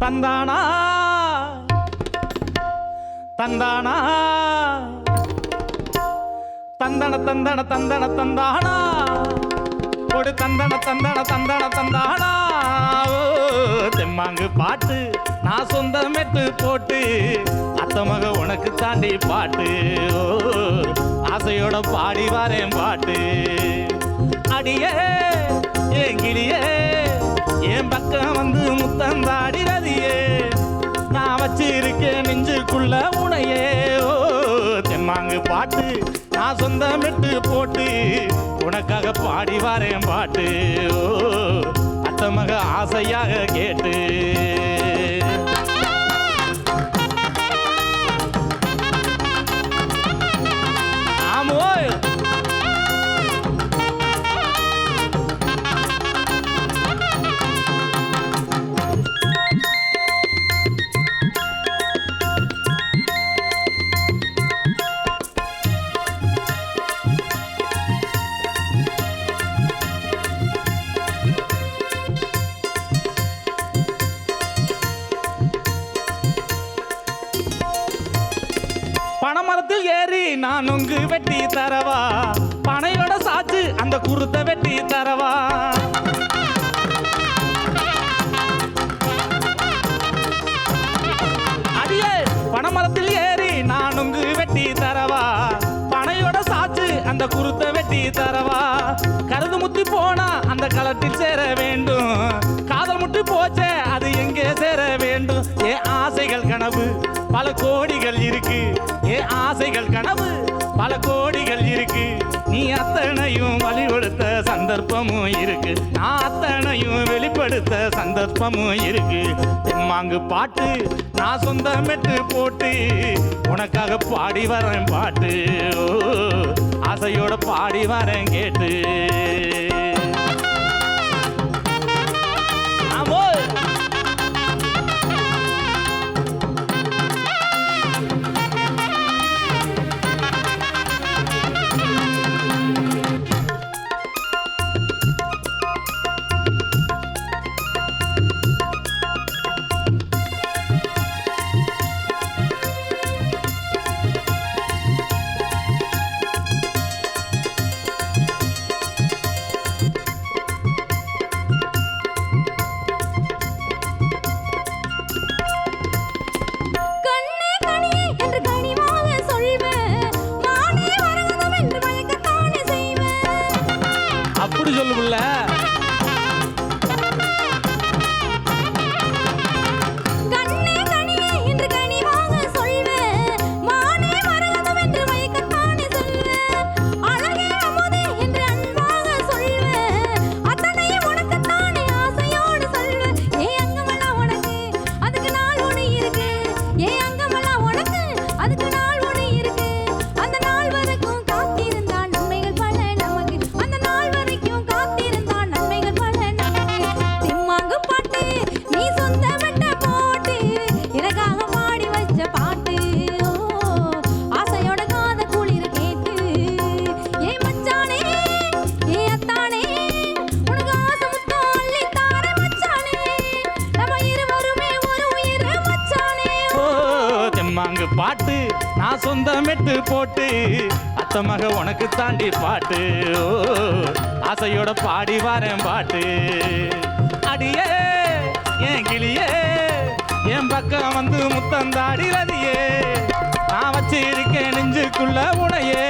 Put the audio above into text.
தந்தானா தந்தானா தந்தன தந்தன தந்தன தந்தானா ஒரு தந்தன தந்தன தந்தன தந்தானா தெம்மாங்கு பாட்டு நான் சொந்தமெட்டு போட்டு அத்தமக உனக்கு தாண்டி பாட்டு ஆசையோட பாடி வரேன் பாட்டு அடியே ஏன் கிளியே என் பக்கம் வந்து முத்தந்தாடிறதியே நான் வச்சிருக்கேன் நெஞ்சுக்குள்ள உனையே தெம்மாங்கு பாட்டு நான் சொந்தமிட்டு போட்டு உனக்காக பாடி வரேன் பாட்டு அத்தமக ஆசையாக கேட்டு ஆமோய் பணமரத்தில் ஏறி நான் உங்கு வெட்டி தரவா பனையோட சாச்சு அந்த குருத்தை வெட்டி தரவா அடியே பணமரத்தில் ஏறி நான் உங்கு வெட்டி தரவா பனையோட சாச்சு அந்த குருத்தை வெட்டி தரவா கருது முத்தி போனா அந்த களத்தில் சேர வேண்டும் காதல் முட்டி போச்சே அது எங்கே சேர வேண்டும் ஏன் ஆசைகள் கனவு பல கோடிகள் இருக்கு ஏன் ஆசைகள் கனவு பல கோடிகள் இருக்கு நீ அத்தனையும் வழிபடுத்த சந்தர்ப்பமும் இருக்கு நான் அத்தனையும் வெளிப்படுத்த சந்தர்ப்பமும் இருக்கு தெம்மாங்கு பாட்டு நான் சொந்தமெட்டு போட்டு உனக்காக பாடி வரேன் பாட்டு ஆசையோட பாடி வரேன் கேட்டு அப்படி சொல்லுல தெம்மாங்கு பாட்டு நான் சொந்தமெட்டு போட்டு அத்தமக உனக்கு தாண்டி பாட்டு ஆசையோட பாடி வரேன் பாட்டு அடியே ஏன் கிளியே என் பக்கம் வந்து முத்தந்தாடிறதியே நான் வச்சிருக்கேன் நெஞ்சுக்குள்ள உனையே